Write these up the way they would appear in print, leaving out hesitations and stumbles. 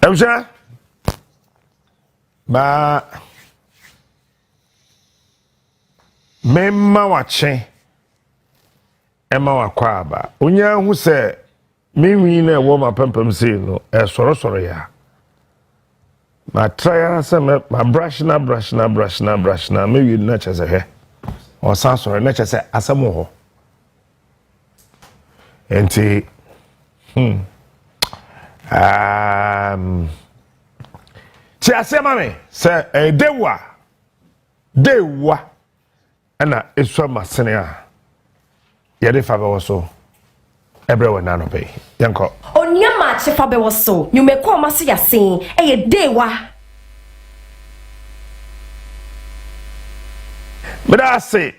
Ebusha ba memma wache ema wakwa ba onya hu se menwi na ewo mapempem sei no soro ya ma try se ma brush na mewi na chese he o san soro na chese asamo ho enti ti asema me se dewa ana eswa masene a yede fa be so ebre wona no be yanko onia ma che fa be so nyume ko ma se yasen eye dewa beda se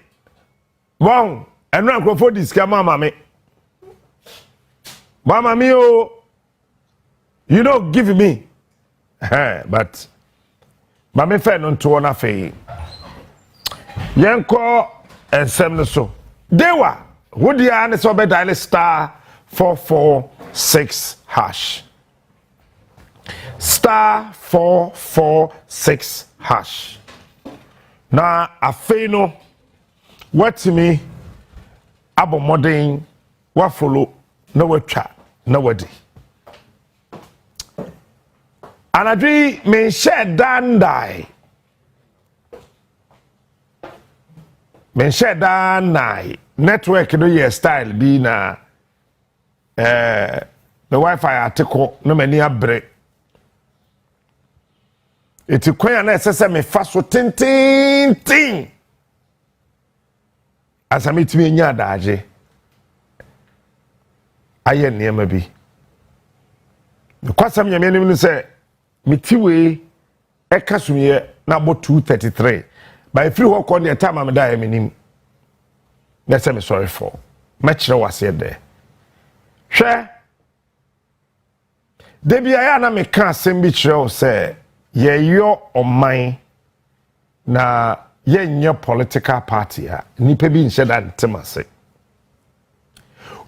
bon enu akrofo diska mama me o you know give me but mama fe no to na fe yanko ensem no so dewa wodi an so be dial star 446 hash star 446 hash na afei no watimi abo modern wa follow na watwa na wadi anadwi men share dandai men share dandai network no ye style bi na the Wi-Fi article no mani abre eti kwanya na esese me fa so tin asamitimi enya daje aye niema bi kwasam nyame nim ni se mitiwe ekasumye na bo 233 by free work on the time am die menim na say me sorry for match wase there hwe debi aya na me ka asem bi kire o say ye yo oman na ye nye political party a nipa bi nhyɛ da ntemase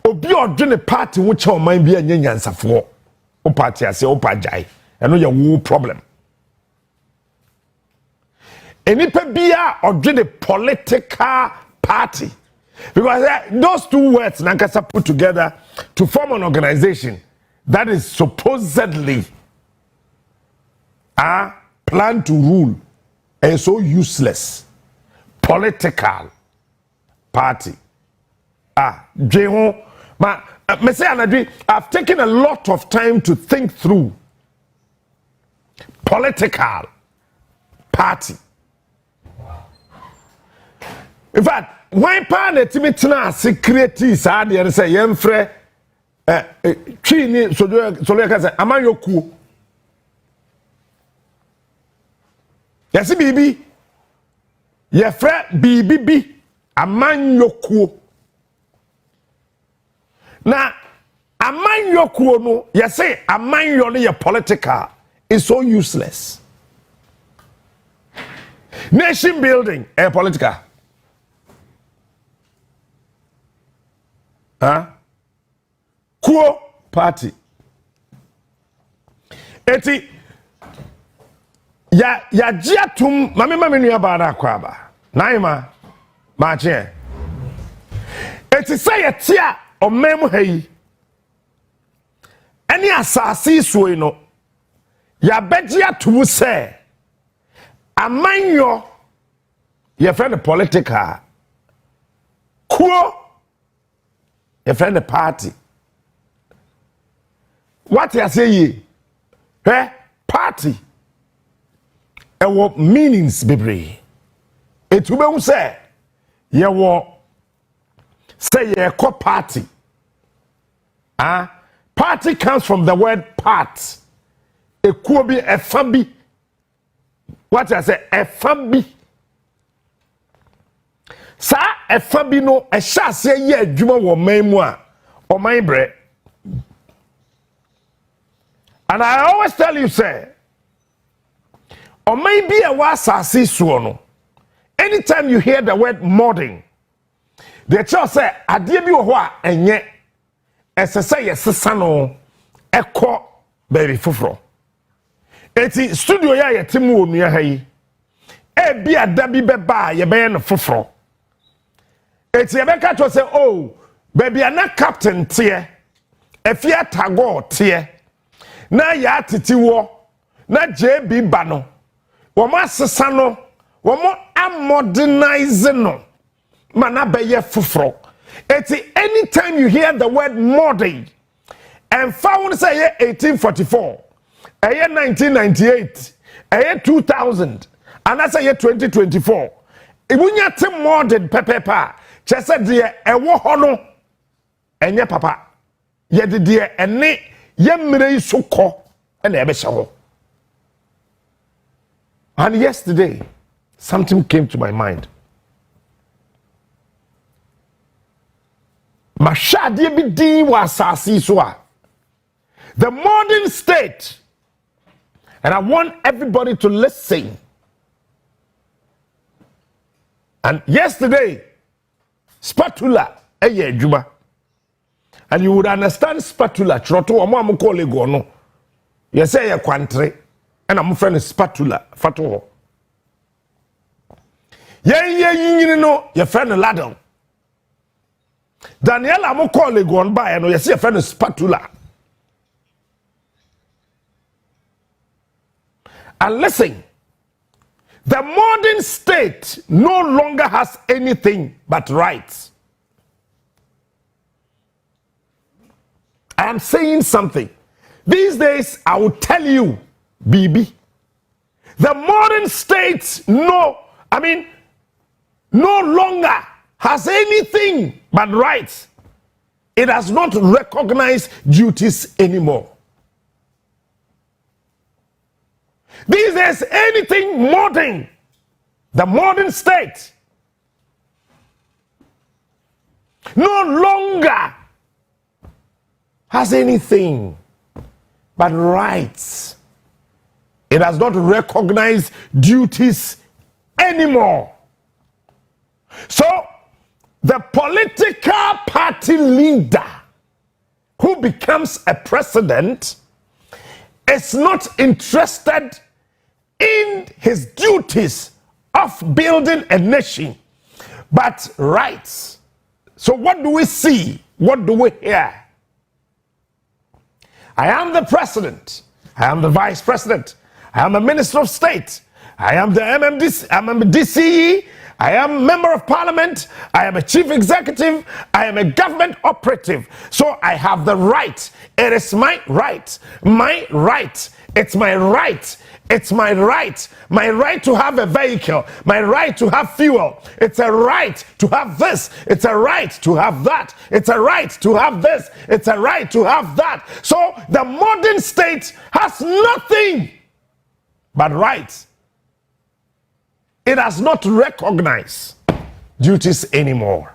obi odwene party wo che oman bi anya nyansafo o party ase o pajai eno ye wo problem enipa bia odwene political party because those two words nankasa put together to form an organization that is supposedly plan to rule and so useless political party Jeho ma me say anadwi I've taken a lot of time to think through political party. In fact, why pan etimitna security sa de say yemfre twini so ka say amanyoku yesi bibi yefre bibi amanyoku na amanyoku no yesi amanyo no ye political is so useless. Nation building political. Kuo party. Eti ya jiatum mame nua ba na kwaba. Naima ma che. Eti say etia omem hayi. Ani asase suoi no ya bejiatum say amanyo your friend political kuo your friend the party what you say ye party what meanings bebre it will say ye ko party party comes from the word part e kuo bi e fa bi what I say a fabi sa a fabi no a sha say ye adwuma wo man mu a o man bre. And I always tell you say o man bi a wa asase so no anytime you hear the word modern the church say ade bi wo ho a enye esese ye sesa no ekọ baby fufuro eti studio ya yetimu onua ha yi e bia da bi beba ye be no foforo eti ye be ka to say oh baby ana captain tie efia tago tie na ya titiwo na JB ba no wo ma sesa no wo mo modernize no mana be ye foforo eti anytime you hear the word modern and found say 1844 eye 1998 eye 2000 and I say 2024 ibunya te modern pepepa chese de ewo ho no enye papa ye de ene ye mire isoko na ebe hye. And yesterday something came to my mind. Mashade bi din wa asasi so a the modern state, and I want everybody to listen. And yesterday, spatula, adwuma. And you would understand spatula. Troto amu call ego no. You say a country, and I'm friend spatula. Fato. You know your friend ladder. Daniel amu call ego on by, and you say a friend spatula. And listen, the modern state no longer has anything but rights. I am saying something. These days, I will tell you, BB, the modern state no longer has anything but rights. It has not recognized duties anymore. These days, anything modern, the modern state, no longer has anything but rights. It has not recognized duties anymore. So, the political party leader who becomes a president is not interested in his duties of building a nation, but rights. So what do we see? What do we hear? I am the president. I am the vice president. I am the minister of state. I am the DCE. I am a member of parliament. I am a chief executive. I am a government operative. So I have the right. It is my right. My right. It's my right. It's my right. My right to have a vehicle. My right to have fuel. It's a right to have this. It's a right to have that. It's a right to have this. It's a right to have that. So the modern state has nothing but rights. It has not recognized duties anymore.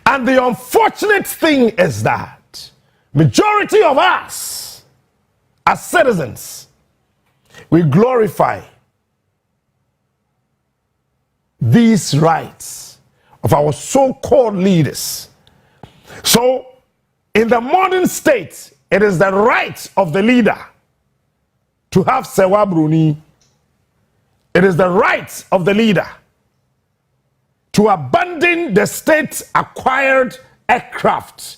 And the unfortunate thing is that majority of us as citizens, we glorify these rights of our so-called leaders. So in the modern state, it is the right of the leader to have Sewa Bruni. It is the right of the leader to abandon the state-acquired aircraft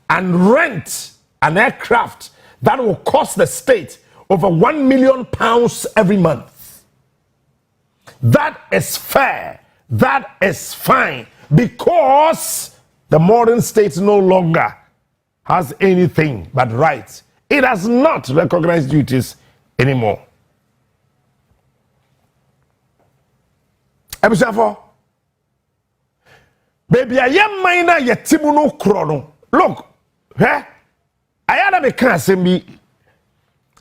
and rent an aircraft that will cost the state over £1 million every month. That is fair. That is fine, because the modern state no longer has anything but rights. It has not recognized duties anymore. Ebusafo, baby, I am minor yet tibuno chrono. Look, I had a can't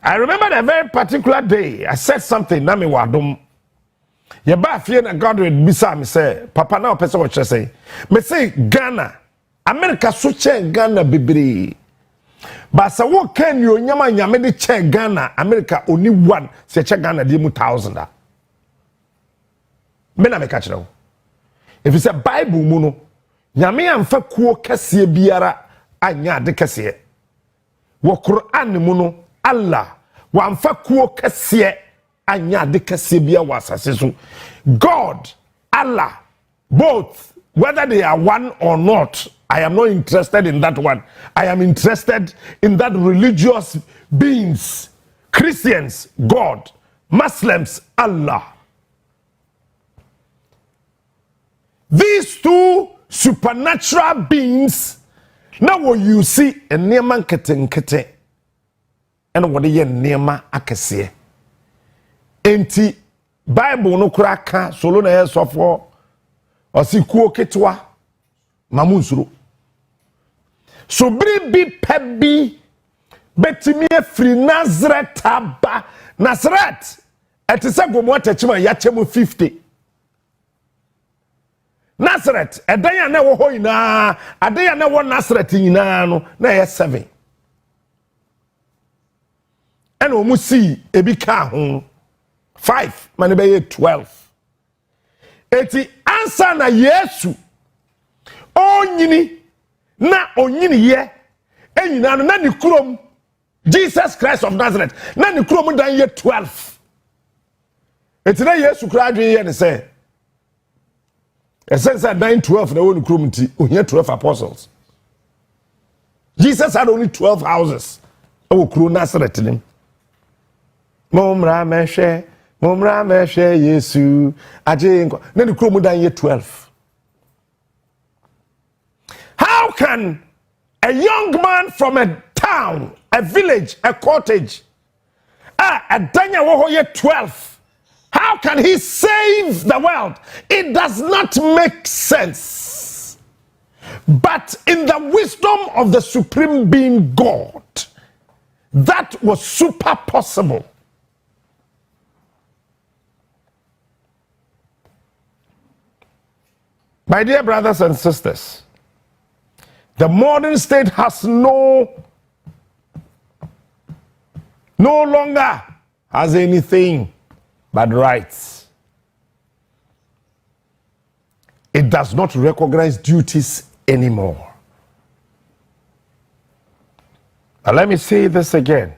I remember a very particular day. I said something. Nami wadum. Ye ba fie na God with bisa me say, Papa na person what say. Me say Ghana, America so che Ghana bibiri. But so what can you nyama nyame de che Ghana, America only one say che Ghana di mu 1,000. Me na me catch now. If it's a Bible mu no, nyame amfa kuo kese biara anya de kese. Wo Quran mu no, Allah wamfa kuo kese anya de kese bia wasase so. God, Allah, both, whether they are one or not, I am not interested in that one. I am interested in that religious beings. Christians, God. Muslims, Allah. These two supernatural beings, now what you see a neman kete and what ye nema akese. Enti Bible no kraka solo na yesofo osikuo ketwa mamunsuro. So bi pebi betimi afri Nazareth aba Nazareth etise gomo atachima yachemu 50. Nazareth edanya na wo ho ina adanya na wo Nazareth ina no na ye 7. And omusi ebi ka ho 5 mane be ye 12. Eti answer na Yesu onyini na onyini ye enyina no na ni kurom Jesus Christ of Nazareth na ni kurom dan ye 12. Eti na Yesu kra adwen ye ne say essence dan 12 na woni kurom ti ohia 12 apostles. Jesus had only 12 houses. O kuro Nazareth nim. Momra meshe Yesu aje nko na ni kurom dan ye 12. How can a young man from a town, a village, a cottage, a danya wo ye 12, how can he save the world? It does not make sense. But in the wisdom of the supreme being God, that was super possible. My dear brothers and sisters, the modern state has no longer has anything but rights. It does not recognize duties anymore. Now let me say this again.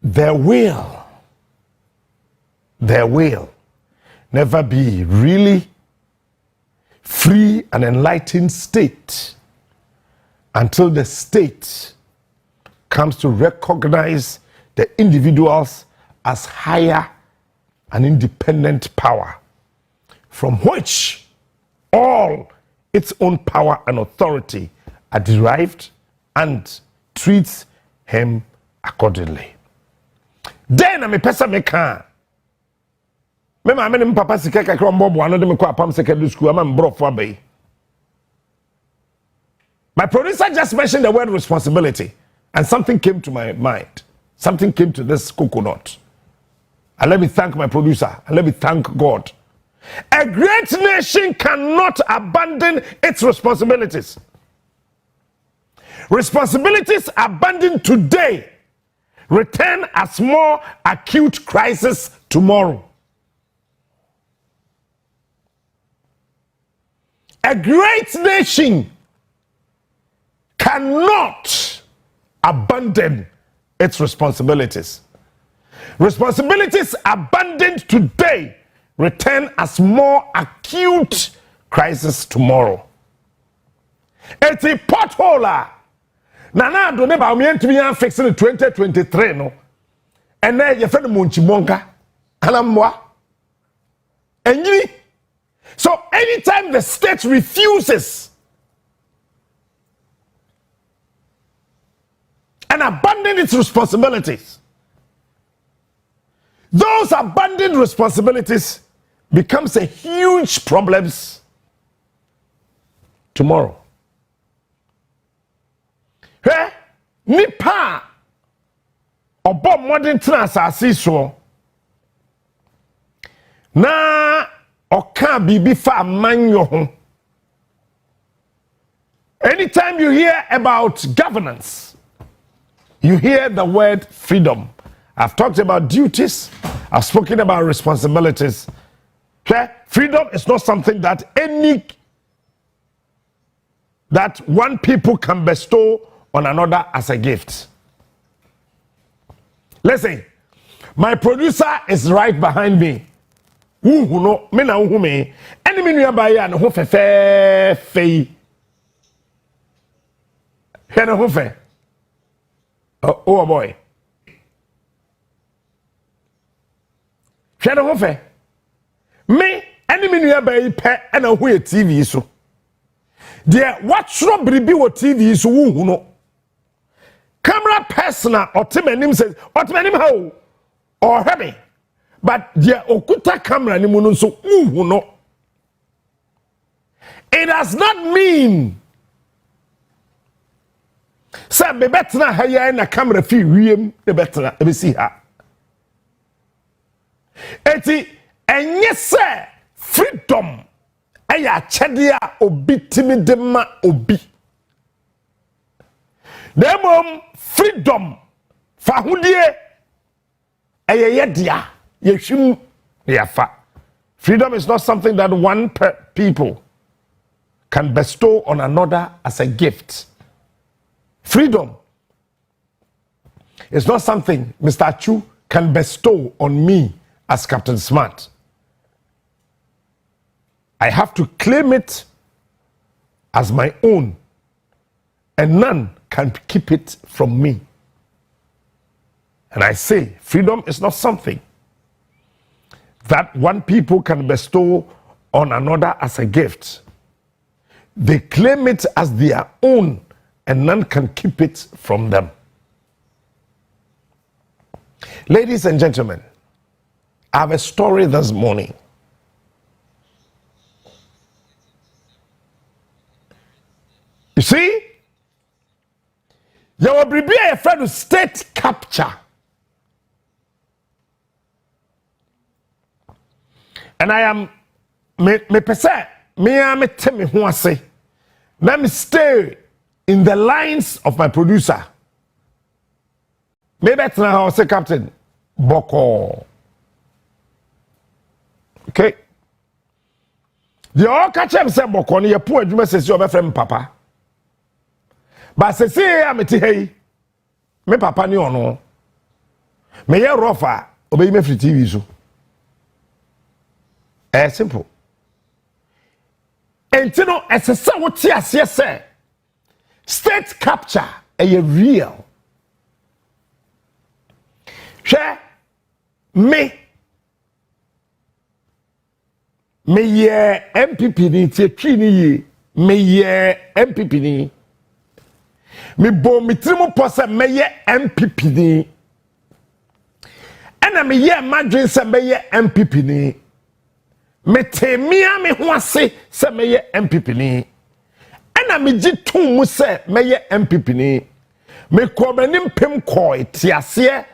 There will never be really free and enlightened state until the state comes to recognize the individuals as higher and independent power from which all its own power and authority are derived and treats him accordingly. Then I me pesa me can me ma me papa sika kakra mbobo ano de me kwa pam secondary school am brofo abey. My producer just mentioned the word responsibility and something came to my mind. Something came to this coconut. And let me thank my producer and let me thank God. A great nation cannot abandon its responsibilities. Responsibilities abandoned today return as more acute crisis tomorrow. A great nation cannot abandon its responsibilities. Responsibilities abandoned today return as more acute crisis tomorrow. It's a pothole. Nana do ne Bawumia to be fixing in 2023 no. And then you friend Munchimonga Alamwa. And you so anytime the state refuses and abandon its responsibilities, those abandoned responsibilities becomes a huge problems tomorrow. Hey, nipa obo modern transasi so na oka bibi fa manyo ho. Anytime you hear about governance, you hear the word freedom. I've talked about duties. I've spoken about responsibilities. Okay? Freedom is not something that one people can bestow on another as a gift. Listen, my producer is right behind me. Who no, me na who me. Any me nuaba ya no ho fe. He no ho fe. Oh boy. He no ho fe. Me any me nuaba yi pe na ho e TV so. There what should be wo TV so who no. Camera personal or Timanim says, or Timanim how or heavy. But the Okuta camera ni muno so no. It does not mean say be better na haya na camera fi wiem the better na see her. Eti enye say freedom aya chede a obi timi de ma obi. Demom freedom fahudie eyeyedia yehwim yafa. Freedom is not something that one people can bestow on another as a gift. Freedom is not something Mr. Chu can bestow on me as Captain Smart. I have to claim it as my own, and none can keep it from me. And I say, freedom is not something that one people can bestow on another as a gift. They claim it as their own, and none can keep it from them. Ladies and gentlemen, I have a story this morning. You see, you will be a friend of state capture. And I am me pese me tell me who I say. Let me stay in the lines of my producer. Maybe that's now I say Captain Boko. Okay. The all catch him say Boko ni ye poor adwuma sesi your friend papa. But sesi am ti hey. Me papa ni ono. Me ye rofa obey me free TV so. Simple. And you know, as a son, what you say, state capture a real. Share me ye MPP ni trini me ye MPP ni me bo me trimu posa me ye MPP ni ena me ye madwin se me ye MPP ni me temia me ho ase se me ye MPP ni ena me gitum mu se me ye MPP ni me ko manim pem ko etiase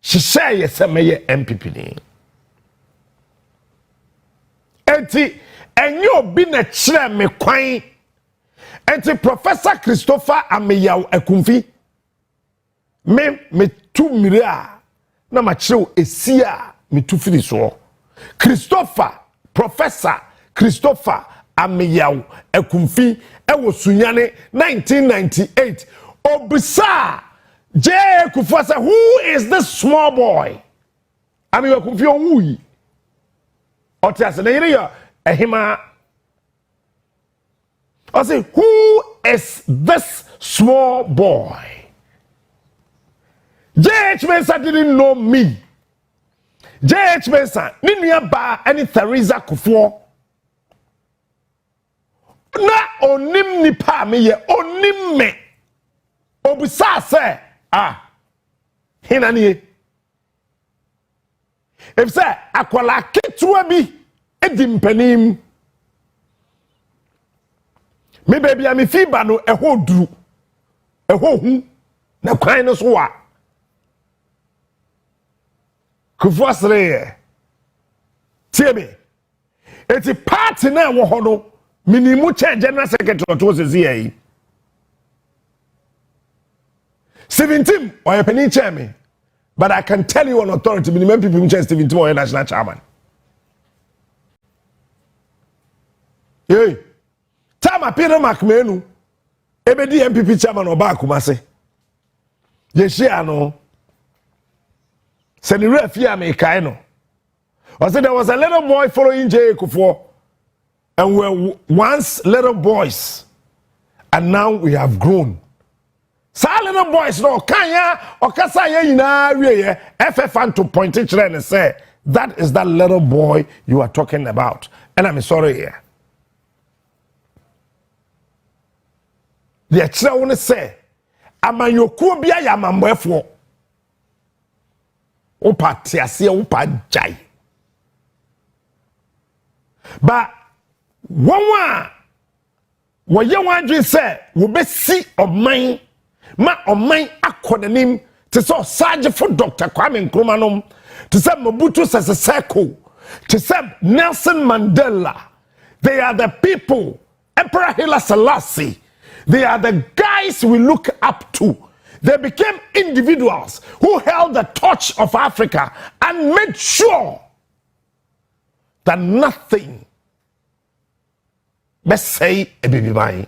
hyehyɛ se me ye MPP ni enti enyo obi na kyerɛ me kwan enti Professor Christopher Ameyaw Akumfi me tu mire a na ma kyerɛ esi a me tu firi so Professor Christopher Ameyaw Akumfi ewo sunyane 1998 obisa J. Kufuor said, who is this small boy? Ameyaw Akumfi onwui otiase na yire ya ehima I say, who is this small boy? J.H. Mensah didn't know me. J.H. Mensah, Ninia Ba, any Theresa Kufuor. Na onim ni pa me ye, onim me. Obusa se, hinani. If say, akwala ketua bi, edim penim. Me baby ami fiba no eho duru eho hu na kwan no so wa Kufuor sere tie me eti party na wo ho no minimu chair general secretary to se yi 17 or penny chair me, but I can tell you on authority minimum people chair 17 or national chairman. Hey, Tama Peter Macmenu, ebedi MPP chairman oba Kumase. Ye share no. Send the refia me kaino. I said there was a little boy following J. Kufuor, and we're once little boys, and now we have grown. So little boys no kanya or kasaya ina FFan to point it and say that is that little boy you are talking about, and I'm sorry here. The extra want to say, amanyoku bia ya mamwefo. Opa tiase opa jai. But one ye wan dwen say wo be si oman ma oman akodanim to say Sergeant for Dr. Kwame Nkrumah nom to say Mobutu Sese Seko to say Nelson Mandela. They are the people. Emperor Haile Selassie. They are the guys we look up to. They became individuals who held the torch of Africa and made sure that nothing best say a baby mine.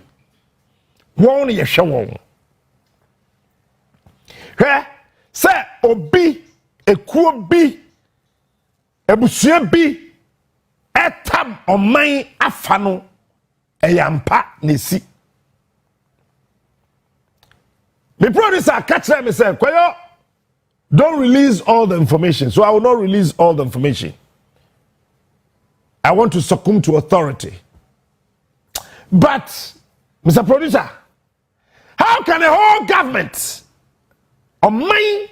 One ye show. Say obi a kuo bi a busia bi etam on my afano a yampa nisi. The producer catch them and say, Kwayo, don't release all the information. So I will not release all the information. I want to succumb to authority. But, Mr. Producer, how can a whole government of mine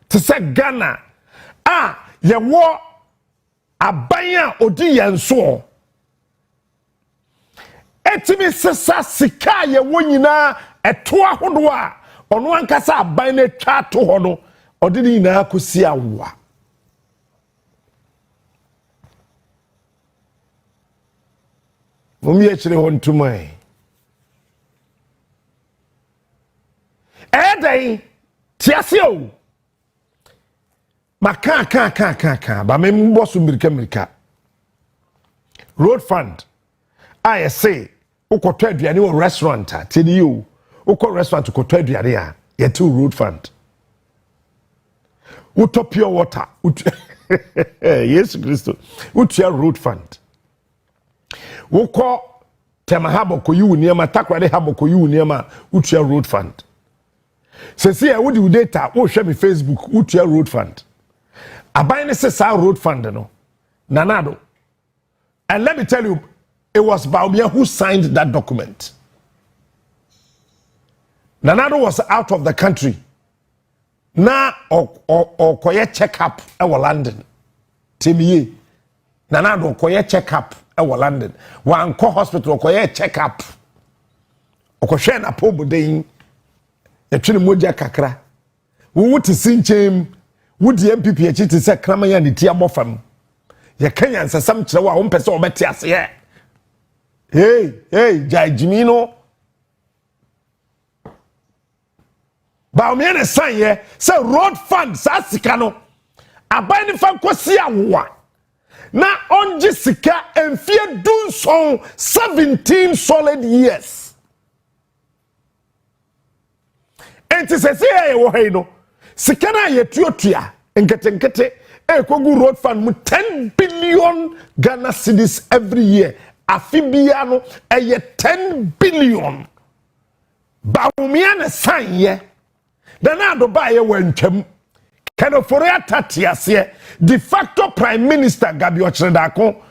to say Ghana, ye war abaya odi yanso etimi sesa sika ye wonyina etoa hodoa ono ankasa aban na twa to ho no odi ni na akosi awa Mumie chire ho ntumai edai tiasio maka ba me mboso mirika road fund I say ukoto aduane wo restaurant a tini you uko restaurant ukoto aduane a yetu road fund uto pure water yes Christo utia road fund uko temahabo ko yu niema takwade habo ko yu niema utia road fund sesi e wodi data wo hwe me Facebook utia road fund abayne se sa road fund no nanado. And let me tell you, it was Bawumia who signed that document. Nanado was out of the country. Na or koye check up ewa London. Timiye. Nanado koye check up ewa London. Wanko hospital koye check up. Okoshe Napo bodein. Yetwene moja kakra. Wuti sinchem. Wudi MPP echi te se kramanya ni tia bofam. Ye Kenya nsasam kire wa wo mpese obeti ase ye. Hey, Jai Jimino. Bawumia ne san ye say road fund sa sika no. Aban ni fa kosi awoa. Na onji sika emfie dunson 17 solid years. Enti sese ye wo hei no. Sika na ye tuotua nkete ekogu road fund mu 10 billion Ghana cedis every year. Afibia no 10 billion. Bawumia ne san ye. Danado ba ye wantwam. Kanofore atatiase de facto prime minister Gabi Ochredako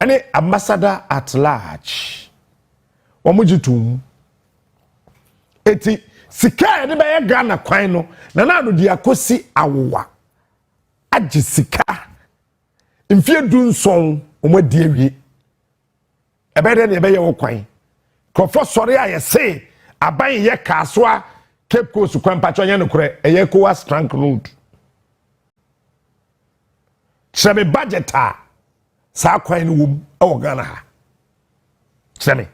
ene ambassador at large. Omujitum. Eti sika de ba ye Ghana kwan no nanado de akosi awowa. Agi sika. Mfie dunson omadi awie. Ebede ne ebe ye wo kwan. Krofo sori aye say aban ye kasoa Cape Coast kwan pacho nya nokure eye Kowas Trunk Road. Sebe budgeta sa kwan no wom e Ghana ha. Sebe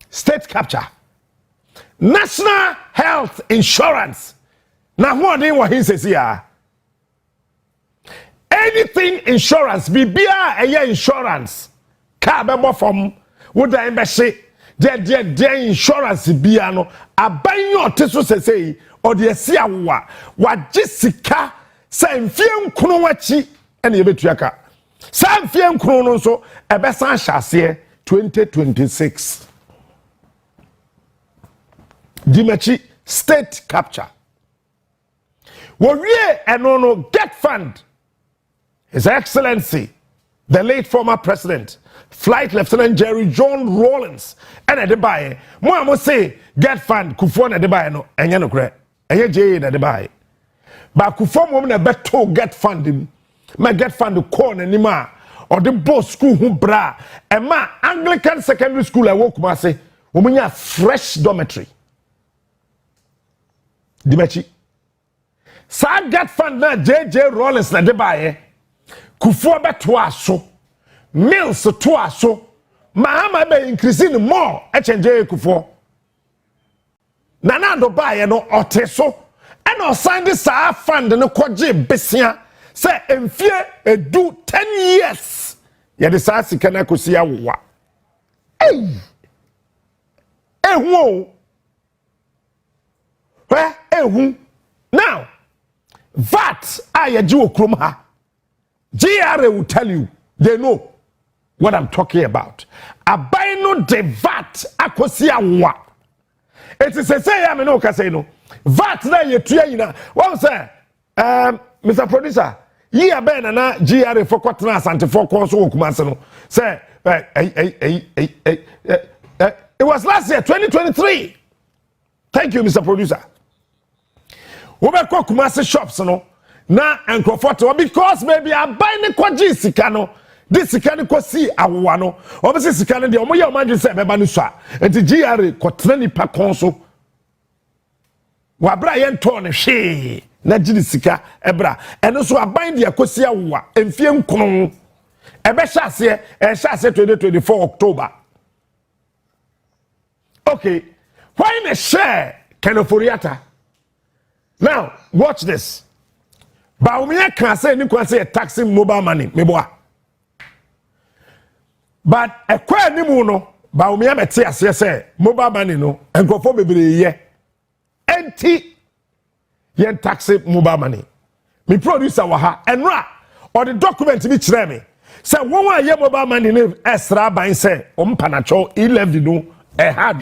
state capture. National health insurance. Na ho den wo hinsesi ya. Anything insurance bibia eye insurance ka be mo from wo dan be hye de insurance bia no aban oteso sesei ode esi awoa wagye sika sa mfie nkunu wachi ene yebetua ka sa mfie nkunu no nso ebesan hyase 2026 dimachi state capture wowie eno no get fund His Excellency the late former president Flight Lieutenant Jerry John Rawlings and at the buy mo am say get fund Kufuor na de buy no enye no kure enye je na de buy ba Kufuor mo na beto get fund him ma get fund call na nima or the boss school hu bra e ma Anglican secondary school e wo kuma say wo nya fresh dormitory dimachi sa get fund na JJ Rawlings na de buy Kufuor beto aso Mills to aso Mahama be increasing more change Kufuor Nana do buy no oteso and no sign this fund no kwaje besia say emfie edu 10 years ya de sa sika na kosia wa ehu ehu now VAT ayaji okrom ha GRA will tell you they know what I'm talking about. Abaino de VAT akosia wa. It is a say I no ka say no. VAT na ye tua yina. What say? Mr. Producer, ye abe na GRA for kwatena asante for konso okumase no. Say it was last year 2023. Thank you Mr. Producer. We be kwa kumase shops no. Na enkrofo because maybe abai ne kwaji sika no. This sika ko si awoa no obese sika no de omo ye omadwe se beba no so a enti GRA kotena nipa konso wa bra ye nto ne hwe na gidi sika ebra eno so aban de akosi awoa emfie nkron ebe hyase 2024 October. Okay, why me share Kenoforiata? Now watch this. Bawumia can say ni kwan say taxing mobile money meboa. But a kwa ni mu no Bawumia meti ase say mobile money no enkofo bebre ye enti yen taxi mobile money me producer wa ha enra or the document bi kire me say won wa ye mobile money ni esra ban say o mpa na cho Elevy no e had